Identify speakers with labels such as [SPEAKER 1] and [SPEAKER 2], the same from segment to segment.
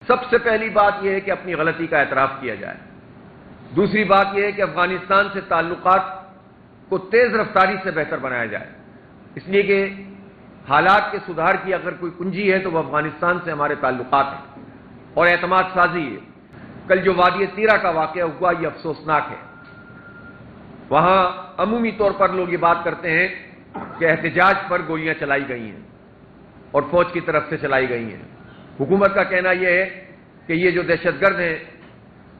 [SPEAKER 1] سب سے پہلی بات یہ ہے کہ اپنی غلطی کا اعتراف کیا جائے. دوسری بات یہ ہے کہ افغانستان سے تعلقات کو تیز رفتاری سے بہتر بنایا جائے، اس لیے کہ حالات کے سدھار کی اگر کوئی کنجی ہے تو وہ افغانستان سے ہمارے تعلقات ہیں اور اعتماد سازی ہے. کل جو وادی تیرا کا واقعہ ہوا یہ افسوسناک ہے. وہاں عمومی طور پر لوگ یہ بات کرتے ہیں کہ احتجاج پر گولیاں چلائی گئی ہیں اور فوج کی طرف سے چلائی گئی ہیں. حکومت کا کہنا یہ ہے کہ یہ جو دہشت گرد ہیں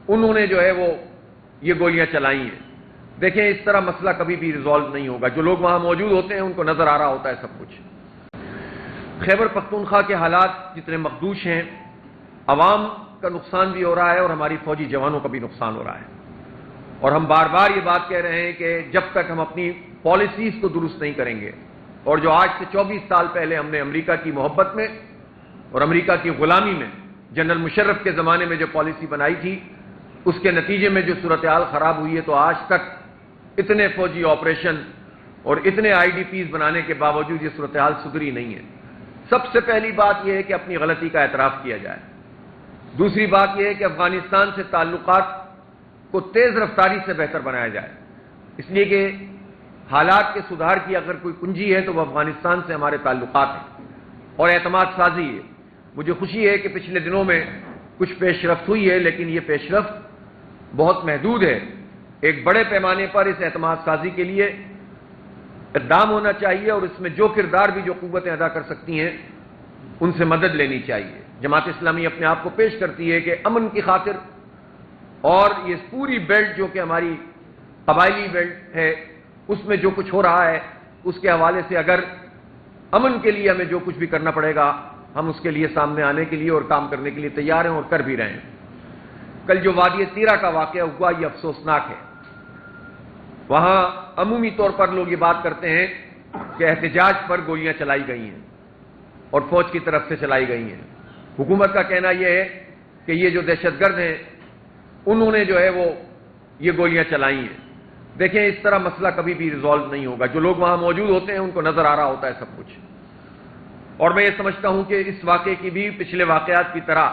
[SPEAKER 1] انہوں نے جو ہے وہ یہ گولیاں چلائی ہیں. دیکھیں اس طرح مسئلہ کبھی بھی ریزالو نہیں ہوگا. جو لوگ وہاں موجود ہوتے ہیں ان کو نظر آ رہا ہوتا ہے سب کچھ. خیبر پختونخوا کے حالات جتنے مخدوش ہیں، عوام کا نقصان بھی ہو رہا ہے اور ہماری فوجی جوانوں کا بھی نقصان ہو رہا ہے. اور ہم بار بار یہ بات کہہ رہے ہیں کہ جب تک ہم اپنی پالیسیز کو درست نہیں کریں گے، اور جو آج سے 24 سال پہلے ہم نے امریکہ کی محبت میں اور امریکہ کی غلامی میں جنرل مشرف کے زمانے میں جو پالیسی بنائی تھی، اس کے نتیجے میں جو صورتحال خراب ہوئی ہے، تو آج تک اتنے فوجی آپریشن اور اتنے آئی ڈی پیز بنانے کے باوجود یہ صورتحال سدھری نہیں ہے. سب سے پہلی بات یہ ہے کہ اپنی غلطی کا اعتراف کیا جائے. دوسری بات یہ ہے کہ افغانستان سے تعلقات کو تیز رفتاری سے بہتر بنایا جائے، اس لیے کہ حالات کے سدھار کی اگر کوئی کنجی ہے تو وہ افغانستان سے ہمارے تعلقات ہیں اور اعتماد سازی ہے. مجھے خوشی ہے کہ پچھلے دنوں میں کچھ پیش رفت ہوئی ہے، لیکن یہ پیش رفت بہت محدود ہے. ایک بڑے پیمانے پر اس اعتماد سازی کے لیے اقدام ہونا چاہیے اور اس میں جو کردار بھی جو قوتیں ادا کر سکتی ہیں ان سے مدد لینی چاہیے. جماعت اسلامی اپنے آپ کو پیش کرتی ہے کہ امن کی خاطر اور یہ پوری بیلٹ جو کہ ہماری قبائلی بیلٹ ہے اس میں جو کچھ ہو رہا ہے اس کے حوالے سے اگر امن کے لیے ہمیں جو کچھ بھی کرنا پڑے گا ہم اس کے لیے سامنے آنے کے لیے اور کام کرنے کے لیے تیار ہیں اور کر بھی رہے ہیں. کل جو وادی تیرا کا واقعہ ہوا یہ افسوسناک ہے. وہاں عمومی طور پر لوگ یہ بات کرتے ہیں کہ احتجاج پر گولیاں چلائی گئی ہیں اور فوج کی طرف سے چلائی گئی ہیں. حکومت کا کہنا یہ ہے کہ یہ جو دہشت گرد ہیں انہوں نے جو ہے وہ یہ گولیاں چلائی ہیں. دیکھیں اس طرح مسئلہ کبھی بھی ریزالو نہیں ہوگا. جو لوگ وہاں موجود ہوتے ہیں ان کو نظر آ رہا ہوتا ہے سب کچھ. اور میں یہ سمجھتا ہوں کہ اس واقعے کی بھی پچھلے واقعات کی طرح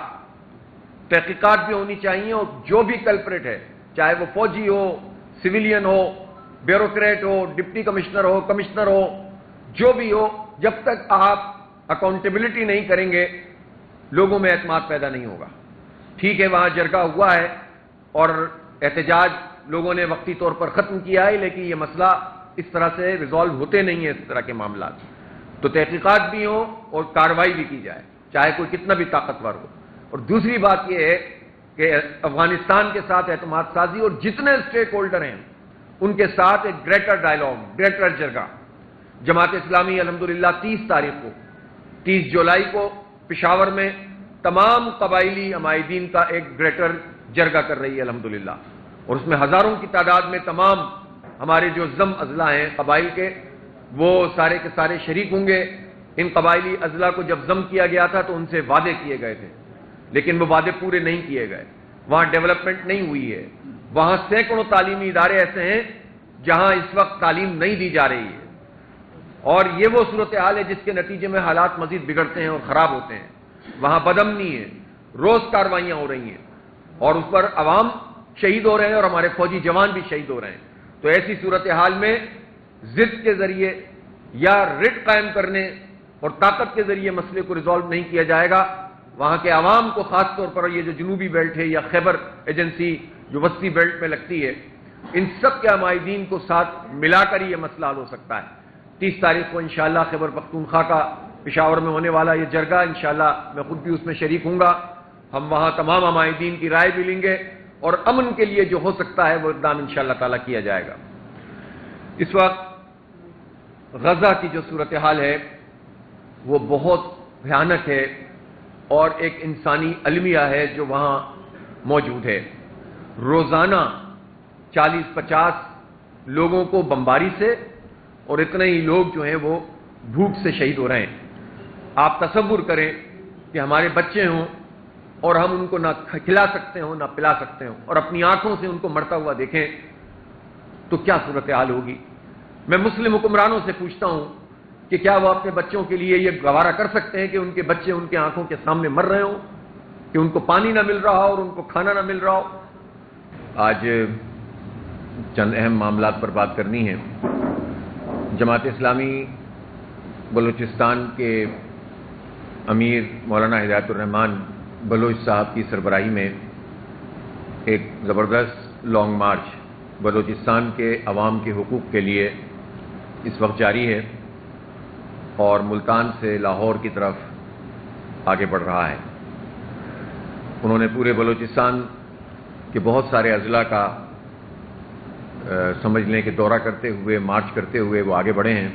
[SPEAKER 1] تحقیقات بھی ہونی چاہیے اور جو بھی کلپریٹ ہے، چاہے وہ فوجی ہو، سویلین ہو، بیوروکریٹ ہو، ڈپٹی کمشنر ہو، کمشنر ہو، جو بھی ہو، جب تک آپ اکاؤنٹیبلٹی نہیں کریں گے لوگوں میں اعتماد پیدا نہیں ہوگا. ٹھیک ہے وہاں جرگہ ہوا ہے اور احتجاج لوگوں نے وقتی طور پر ختم کیا ہے، لیکن یہ مسئلہ اس طرح سے ریزالو ہوتے نہیں ہیں. اس طرح کے معاملات تو تحقیقات بھی ہوں اور کارروائی بھی کی جائے، چاہے کوئی کتنا بھی طاقتور ہو. اور دوسری بات یہ ہے کہ افغانستان کے ساتھ اعتماد سازی اور جتنے اسٹیک ہولڈر ہیں ان کے ساتھ ایک گریٹر ڈائلاگ، گریٹر جرگہ. جماعت اسلامی الحمدللہ 30 جولائی کو پشاور میں تمام قبائلی عمائدین کا ایک گریٹر جرگہ کر رہی ہے الحمدللہ، اور اس میں ہزاروں کی تعداد میں تمام ہمارے جو ضم اضلاع ہیں قبائل کے وہ سارے کے سارے شریک ہوں گے. ان قبائلی اضلاع کو جب ضم کیا گیا تھا تو ان سے وعدے کیے گئے تھے، لیکن وہ وعدے پورے نہیں کیے گئے. وہاں ڈیولپمنٹ نہیں ہوئی ہے. وہاں سینکڑوں تعلیمی ادارے ایسے ہیں جہاں اس وقت تعلیم نہیں دی جا رہی ہے، اور یہ وہ صورتحال ہے جس کے نتیجے میں حالات مزید بگڑتے ہیں اور خراب ہوتے ہیں. وہاں بدامنی ہے، روز کاروائیاں ہو رہی ہیں اور اس پر عوام شہید ہو رہے ہیں اور ہمارے فوجی جوان بھی شہید ہو رہے ہیں. تو ایسی صورتحال میں ضد کے ذریعے یا رٹ قائم کرنے اور طاقت کے ذریعے مسئلے کو ریزالو نہیں کیا جائے گا. وہاں کے عوام کو خاص طور پر یہ جو جنوبی بیلٹ ہے یا خیبر ایجنسی جو وسطی بیلٹ میں لگتی ہے، ان سب کے عمائدین کو ساتھ ملا کر یہ مسئلہ حل ہو سکتا ہے. 30 تاریخ کو انشاءاللہ خیبر پختونخوا کا پشاور میں ہونے والا یہ جرگہ، انشاءاللہ میں خود بھی اس میں شریک ہوں گا. ہم وہاں تمام عمائدین کی رائے بھی لیں گے اور امن کے لیے جو ہو سکتا ہے وہ اقدام انشاءاللہ تعالیٰ کیا جائے گا. اس وقت غزہ کی جو صورتحال ہے وہ بہت بھیانک ہے اور ایک انسانی المیہ ہے جو وہاں موجود ہے. روزانہ 40-50 لوگوں کو بمباری سے اور اتنے ہی لوگ جو ہیں وہ بھوک سے شہید ہو رہے ہیں. آپ تصور کریں کہ ہمارے بچے ہوں اور ہم ان کو نہ کھلا سکتے ہوں نہ پلا سکتے ہوں اور اپنی آنکھوں سے ان کو مرتا ہوا دیکھیں تو کیا صورتحال ہوگی. میں مسلم حکمرانوں سے پوچھتا ہوں کہ کیا وہ اپنے بچوں کے لیے یہ گوارا کر سکتے ہیں کہ ان کے بچے ان کے آنکھوں کے سامنے مر رہے ہوں؟ کہ ان کو پانی نہ مل رہا ہو اور ان کو کھانا نہ مل رہا ہو۔ آج چند اہم معاملات پر بات کرنی ہے۔ جماعت اسلامی بلوچستان کے امیر مولانا ہدایت الرحمان بلوچ صاحب کی سربراہی میں ایک زبردست لانگ مارچ بلوچستان کے عوام کے حقوق کے لیے اس وقت جاری ہے اور ملتان سے لاہور کی طرف آگے بڑھ رہا ہے۔ انہوں نے پورے بلوچستان کے بہت سارے اضلاع کا سمجھ لیں کہ دورہ کرتے ہوئے، مارچ کرتے ہوئے وہ آگے بڑھے ہیں،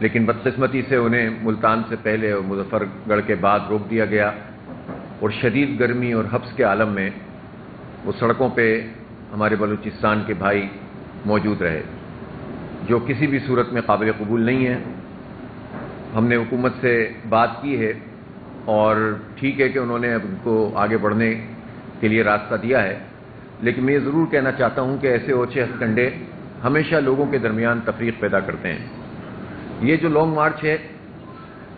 [SPEAKER 1] لیکن بدقسمتی سے انہیں ملتان سے پہلے اور مظفر گڑھ کے بعد روک دیا گیا اور شدید گرمی اور حبس کے عالم میں وہ سڑکوں پہ ہمارے بلوچستان کے بھائی موجود رہے، جو کسی بھی صورت میں قابل قبول نہیں ہے۔ ہم نے حکومت سے بات کی ہے اور ٹھیک ہے کہ انہوں نے اب ان کو آگے بڑھنے کے لیے راستہ دیا ہے، لیکن میں یہ ضرور کہنا چاہتا ہوں کہ ایسے اوچھے ہتھ کنڈے ہمیشہ لوگوں کے درمیان تفریق پیدا کرتے ہیں۔ یہ جو لانگ مارچ ہے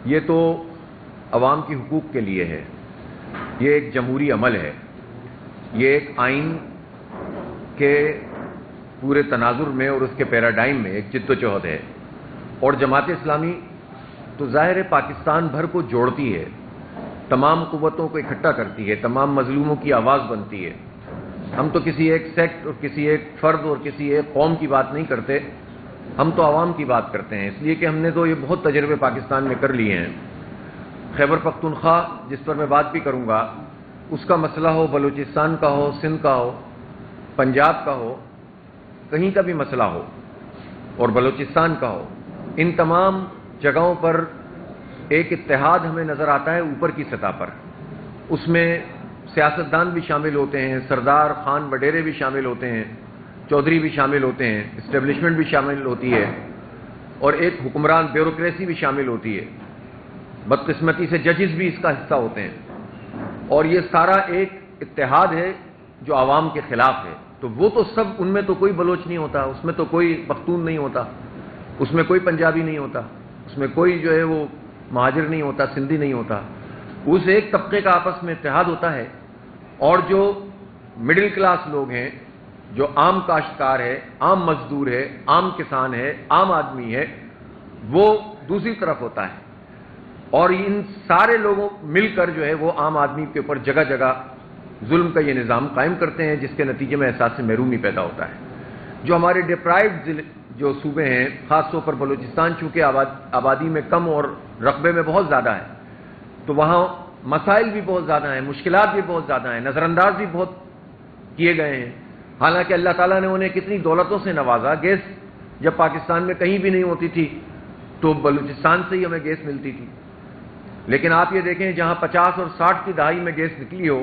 [SPEAKER 1] یہ تو عوام کے حقوق کے لیے ہے، یہ ایک جمہوری عمل ہے، یہ ایک آئین کے پورے تناظر میں اور اس کے پیراڈائم میں ایک جد و جہد ہے، اور جماعت اسلامی تو ظاہر ہے پاکستان بھر کو جوڑتی ہے، تمام قوتوں کو اکٹھا کرتی ہے، تمام مظلوموں کی آواز بنتی ہے۔ ہم تو کسی ایک سیکٹ اور کسی ایک فرد اور کسی ایک قوم کی بات نہیں کرتے، ہم تو عوام کی بات کرتے ہیں، اس لیے کہ ہم نے تو یہ بہت تجربے پاکستان میں کر لیے ہیں۔ خیبر پختونخوا جس پر میں بات بھی کروں گا، اس کا مسئلہ ہو، بلوچستان کا ہو، سندھ کا ہو، پنجاب کا ہو، کہیں کا بھی مسئلہ ہو اور بلوچستان کا ہو، ان تمام جگہوں پر ایک اتحاد ہمیں نظر آتا ہے اوپر کی سطح پر۔ اس میں سیاستدان بھی شامل ہوتے ہیں، سردار خان وڈیرے بھی شامل ہوتے ہیں، چودھری بھی شامل ہوتے ہیں، اسٹیبلشمنٹ بھی شامل ہوتی ہے اور ایک حکمران بیوروکریسی بھی شامل ہوتی ہے۔ بدقسمتی سے ججز بھی اس کا حصہ ہوتے ہیں، اور یہ سارا ایک اتحاد ہے جو عوام کے خلاف ہے۔ تو وہ تو سب، ان میں تو کوئی بلوچ نہیں ہوتا، اس میں تو کوئی پختون نہیں ہوتا، اس میں کوئی پنجابی نہیں ہوتا، اس میں کوئی جو ہے وہ مہاجر نہیں ہوتا، سندھی نہیں ہوتا۔ اس ایک طبقے کا آپس میں اتحاد ہوتا ہے، اور جو مڈل کلاس لوگ ہیں، جو عام کاشتکار ہے، عام مزدور ہے، عام کسان ہے، عام آدمی ہے، وہ دوسری طرف ہوتا ہے، اور ان سارے لوگوں مل کر جو ہے وہ عام آدمی کے اوپر جگہ جگہ ظلم کا یہ نظام قائم کرتے ہیں، جس کے نتیجے میں احساس محرومی پیدا ہوتا ہے۔ جو ہمارے ڈپرائیوڈ جو صوبے ہیں، خاص طور پر بلوچستان چونکہ آبادی میں کم اور رقبے میں بہت زیادہ ہے، تو وہاں مسائل بھی بہت زیادہ ہیں، مشکلات بھی بہت زیادہ ہیں، نظر انداز بھی بہت کیے گئے ہیں۔ حالانکہ اللہ تعالیٰ نے انہیں کتنی دولتوں سے نوازا۔ گیس جب پاکستان میں کہیں بھی نہیں ہوتی تھی تو بلوچستان سے ہی ہمیں گیس ملتی تھی، لیکن آپ یہ دیکھیں جہاں 50 اور 60 کی دہائی میں گیس نکلی ہو،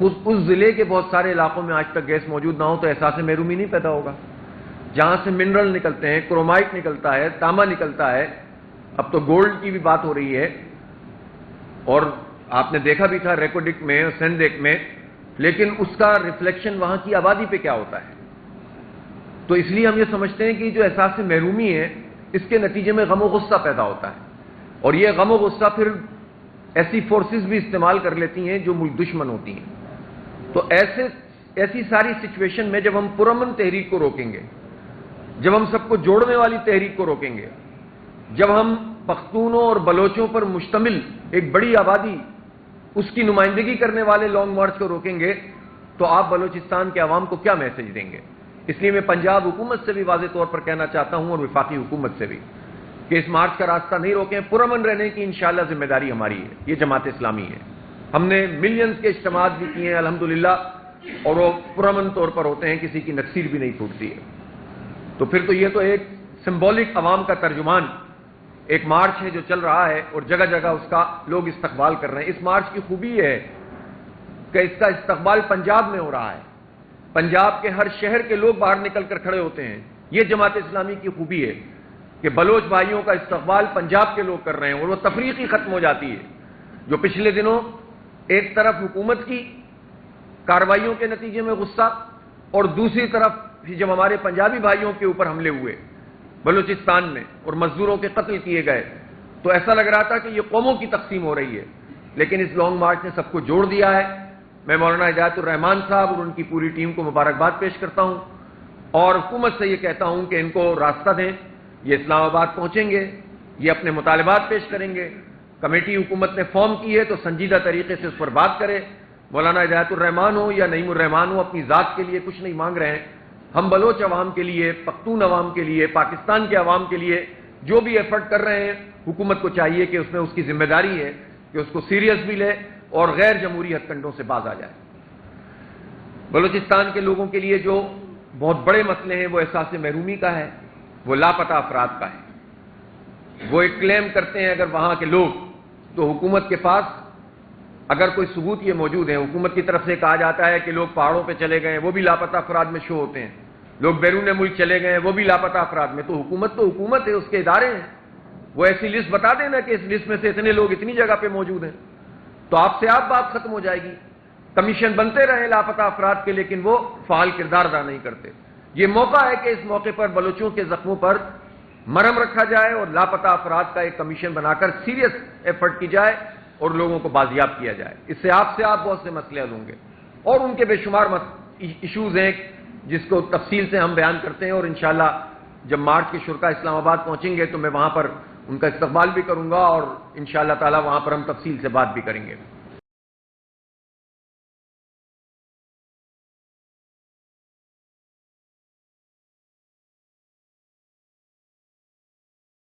[SPEAKER 1] اس ضلع کے بہت سارے علاقوں میں آج تک گیس موجود نہ ہو تو احساس محرومی نہیں پیدا ہوگا۔ جہاں سے منرل نکلتے ہیں، کرومائٹ نکلتا ہے، تانبا نکلتا ہے، اب تو گولڈ کی بھی بات ہو رہی ہے، اور آپ نے دیکھا بھی تھا ریکوڈک میں اور سیندیک میں، لیکن اس کا ریفلیکشن وہاں کی آبادی پہ کیا ہوتا ہے؟ تو اس لیے ہم یہ سمجھتے ہیں کہ جو احساس محرومی ہے، اس کے نتیجے میں غم و غصہ پیدا ہوتا ہے، اور یہ غم و غصہ پھر ایسی فورسز بھی استعمال کر لیتی ہیں جو ملک دشمن ہوتی ہیں۔ تو ایسی ساری سچویشن میں جب ہم پرامن تحریک کو روکیں گے، جب ہم سب کو جوڑنے والی تحریک کو روکیں گے، جب ہم پختونوں اور بلوچوں پر مشتمل ایک بڑی آبادی، اس کی نمائندگی کرنے والے لانگ مارچ کو روکیں گے، تو آپ بلوچستان کے عوام کو کیا میسج دیں گے؟ اس لیے میں پنجاب حکومت سے بھی واضح طور پر کہنا چاہتا ہوں اور وفاقی حکومت سے بھی کہ اس مارچ کا راستہ نہیں روکیں۔ پرامن رہنے کی انشاءاللہ ذمہ داری ہماری ہے، یہ جماعت اسلامی ہے۔ ہم نے ملینز کے اجتماعات بھی کیے ہیں الحمدللہ، اور وہ پرامن طور پر ہوتے ہیں، کسی کی نکسیر بھی نہیں پھوٹتی ہے۔ تو پھر تو یہ تو ایک سمبولک عوام کا ترجمان ایک مارچ ہے جو چل رہا ہے، اور جگہ جگہ اس کا لوگ استقبال کر رہے ہیں۔ اس مارچ کی خوبی یہ ہے کہ اس کا استقبال پنجاب میں ہو رہا ہے، پنجاب کے ہر شہر کے لوگ باہر نکل کر کھڑے ہوتے ہیں۔ یہ جماعت اسلامی کی خوبی ہے کہ بلوچ بھائیوں کا استقبال پنجاب کے لوگ کر رہے ہیں، اور وہ تفریق ہی ختم ہو جاتی ہے۔ جو پچھلے دنوں ایک طرف حکومت کی کارروائیوں کے نتیجے میں غصہ، اور دوسری طرف جب ہمارے پنجابی بھائیوں کے اوپر حملے ہوئے بلوچستان میں اور مزدوروں کے قتل کیے گئے، تو ایسا لگ رہا تھا کہ یہ قوموں کی تقسیم ہو رہی ہے۔ لیکن اس لانگ مارچ نے سب کو جوڑ دیا ہے. میں مولانا ہدایت الرحمان صاحب اور ان کی پوری ٹیم کو مبارکباد پیش کرتا ہوں اور حکومت سے یہ کہتا ہوں کہ ان کو راستہ دیں. یہ اسلام آباد پہنچیں گے, یہ اپنے مطالبات پیش کریں گے. کمیٹی حکومت نے فارم کی ہے تو سنجیدہ طریقے سے اس پر بات کرے. مولانا ہدایت الرحمان ہو یا نعیم الرحمان ہو, اپنی ذات کے لیے کچھ نہیں مانگ رہے ہیں. ہم بلوچ عوام کے لیے, پختون عوام کے لیے, پاکستان کے عوام کے لیے جو بھی ایفرٹ کر رہے ہیں, حکومت کو چاہیے کہ اس میں اس کی ذمہ داری ہے کہ اس کو سیریس بھی لے اور غیر جمہوری ہتھ کنڈوں سے باز آ جائے. بلوچستان کے لوگوں کے لیے جو بہت بڑے مسئلے ہیں وہ احساس محرومی کا ہے, وہ لاپتہ افراد کا ہے. وہ ایک کلیم کرتے ہیں اگر وہاں کے لوگ, تو حکومت کے پاس اگر کوئی ثبوت یہ موجود ہے, حکومت کی طرف سے کہا جاتا ہے کہ لوگ پہاڑوں پہ چلے گئے, وہ بھی لاپتہ افراد میں شو ہوتے ہیں. لوگ بیرون ملک چلے گئے, وہ بھی لاپتہ افراد میں. تو حکومت ہے, اس کے ادارے ہیں. وہ ایسی لسٹ بتا دینا کہ اس لسٹ میں سے اتنے لوگ اتنی جگہ پہ موجود ہیں, تو آپ سے آپ بات ختم ہو جائے گی. کمیشن بنتے رہے لاپتہ افراد کے, لیکن وہ فعال کردار ادا نہیں کرتے. یہ موقع ہے کہ اس موقع پر بلوچوں کے زخموں پر مرہم رکھا جائے اور لاپتہ افراد کا ایک کمیشن بنا کر سیریس ایفرٹ کی جائے اور لوگوں کو بازیاب کیا جائے. اس سے آپ بہت سے مسئلے حل ہوں گے اور ان کے بے شمار ایشوز ہیں جس کو تفصیل سے ہم بیان کرتے ہیں. اور انشاءاللہ جب مارچ کے شرکا اسلام آباد پہنچیں گے تو میں وہاں پر ان کا استقبال بھی کروں گا اور انشاءاللہ تعالی وہاں پر ہم تفصیل سے بات بھی کریں گے.